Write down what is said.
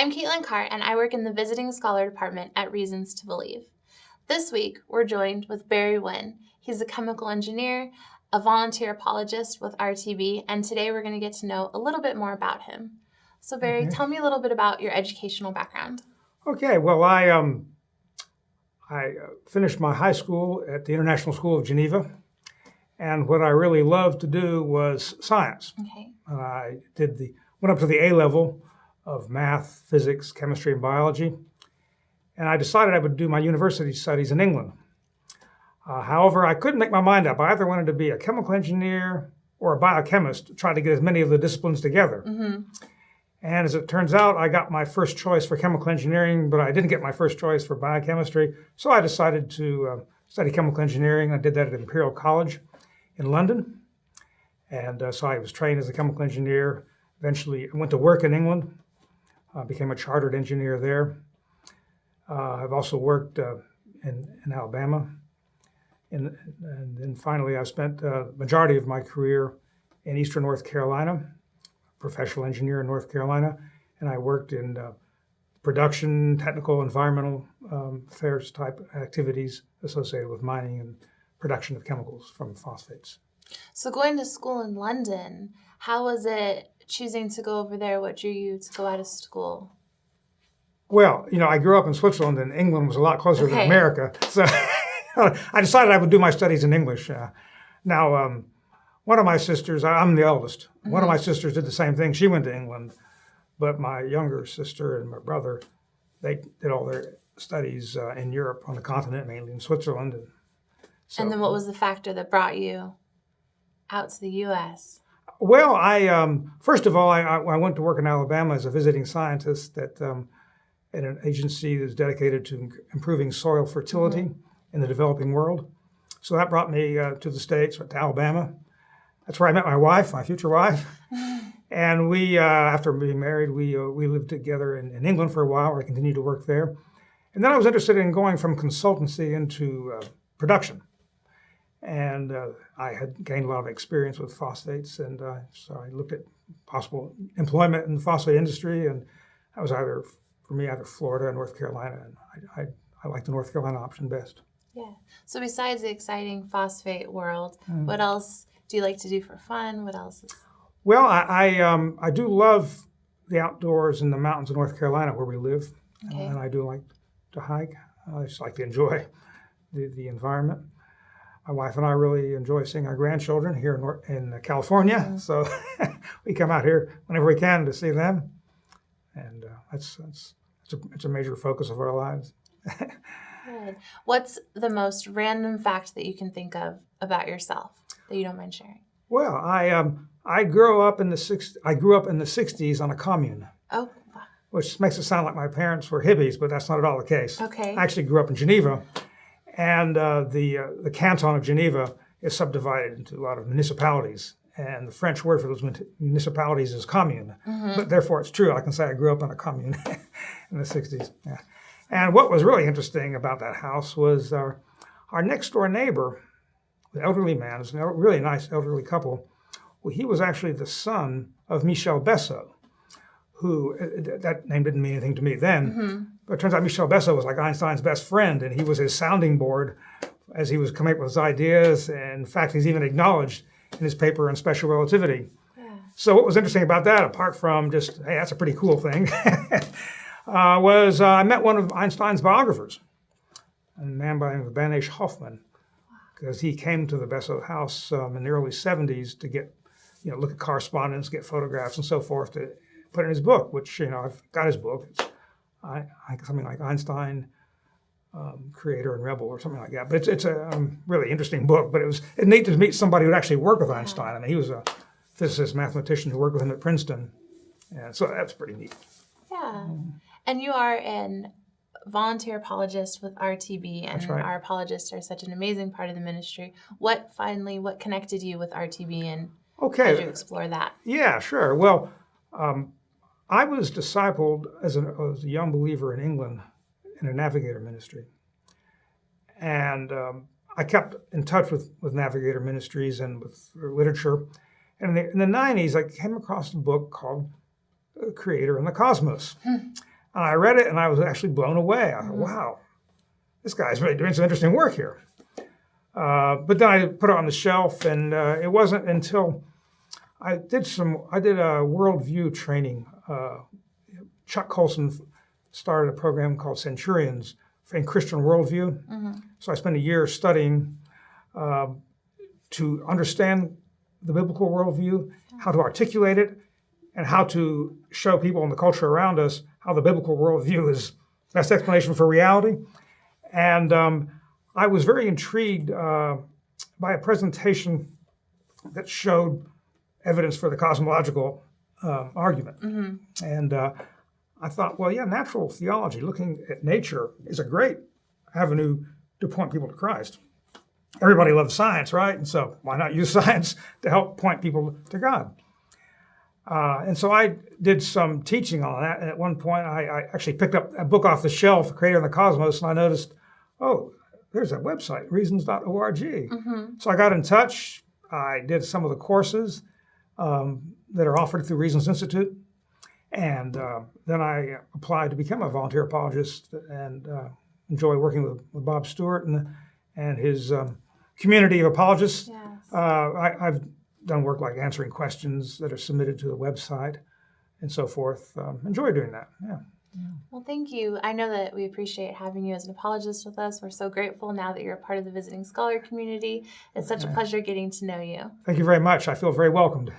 I'm Caitlin Carr, and I work in the Visiting Scholar Department at Reasons to Believe. This week, we're joined with Barrie Winn. He's a chemical engineer, a volunteer apologist with RTB, and today we're going to get to know a little bit more about him. So Barrie, tell me a little bit about your educational background. Okay, well, I finished my high school at the International School of Geneva, and what I really loved to do was science. Okay. I went up to the A level of math, physics, chemistry, and biology, and I decided I would do my university studies in England. However, I couldn't make my mind up. I either wanted to be a chemical engineer or a biochemist to try to get as many of the disciplines together. Mm-hmm. And as it turns out, I got my first choice for chemical engineering, but I didn't get my first choice for biochemistry. So I decided to study chemical engineering. I did that at Imperial College in London. And so I was trained as a chemical engineer. Eventually, I went to work in England, became a chartered engineer there. I've also worked in Alabama. And then finally, I spent the majority of my career in Eastern North Carolina, professional engineer in North Carolina, and I worked in production, technical, environmental affairs type activities associated with mining and production of chemicals from phosphates. So going to school in London, how was it choosing to go over there? What drew you to go out of school? Well, I grew up in Switzerland, and England was a lot closer than America, so I decided I would do my studies in English. Now, one of my sisters, I'm the eldest, one of my sisters did the same thing. She went to England, but my younger sister and my brother, they did all their studies in Europe, on the continent, mainly in Switzerland. And then what was the factor that brought you out to the U.S.? Well, first of all, I went to work in Alabama as a visiting scientist at an agency that's dedicated to improving soil fertility in the developing world. So that brought me to the States, to Alabama. That's where I met my wife, my future wife. And we, after being married, we lived together in England for a while. I continued to work there. And then I was interested in going from consultancy into production. And I had gained a lot of experience with phosphates, and so I looked at possible employment in the phosphate industry, and that was either Florida or North Carolina, and I like the North Carolina option best. Yeah. So besides the exciting phosphate world, what else do you like to do for fun? What else? Well, I do love the outdoors in the mountains of North Carolina where we live, and I do like to hike. I just like to enjoy the environment. My wife and I really enjoy seeing our grandchildren here in California, so we come out here whenever we can to see them, and it's a major focus of our lives. Good. What's the most random fact that you can think of about yourself that you don't mind sharing? Well, I grew up in the '60s on a commune. Oh. Which makes it sound like my parents were hippies, but that's not at all the case. Okay. I actually grew up in Geneva, and the canton of Geneva is subdivided into a lot of municipalities, and the French word for those municipalities is commune. But therefore, it's true. I can say I grew up in a commune in the '60s. Yeah. And what was really interesting about that house was our next door neighbor, the elderly man, was a really nice elderly couple. Well, he was actually the son of Michel Besso, who, that name didn't mean anything to me then, but it turns out Michel Besso was like Einstein's best friend, and he was his sounding board as he was coming up with his ideas, and in fact, he's even acknowledged in his paper on special relativity. Yeah. So what was interesting about that, apart from just, hey, that's a pretty cool thing, was I met one of Einstein's biographers, a man by the name of Banish Hoffman, because he came to the Besso house in the early '70s to get, look at correspondence, get photographs, and so forth to put in his book, which, I've got his book. It's something like Einstein, Creator and Rebel or something like that. But it's a really interesting book. But it's neat to meet somebody who would actually work with Einstein. I mean, he was a physicist, mathematician who worked with him at Princeton. And so that's pretty neat. Yeah. And you are an volunteer apologist with RTB, and our apologists are such an amazing part of the ministry. What connected you with RTB, and how did you explore that? Yeah, sure. Well, I was discipled as a young believer in England in a navigator ministry. And I kept in touch with navigator ministries and with literature. And in the 90s, I came across a book called Creator and the Cosmos. And I read it, and I was actually blown away. I thought, wow, this guy's really doing some interesting work here. But then I put it on the shelf, and it wasn't until I did a worldview training. Chuck Colson started a program called Centurions in Christian worldview. So I spent a year studying to understand the biblical worldview, how to articulate it, and how to show people in the culture around us how the biblical worldview is the best explanation for reality. And I was very intrigued by a presentation that showed evidence for the cosmological argument. And I thought, well, yeah, natural theology, looking at nature, is a great avenue to point people to Christ. Everybody loves science, right? And so why not use science to help point people to God? And so I did some teaching on that. And at one point, I actually picked up a book off the shelf, Creator and the Cosmos, and I noticed, oh, there's a website, reasons.org. So I got in touch. I did some of the courses that are offered through Reasons Institute. And then I applied to become a volunteer apologist and enjoy working with Bob Stewart and his community of apologists. I've done work like answering questions that are submitted to the website and so forth. Enjoy doing that. Yeah. Well, thank you. I know that we appreciate having you as an apologist with us. We're so grateful now that you're a part of the Visiting Scholar community. It's such a pleasure getting to know you. Thank you very much. I feel very welcomed.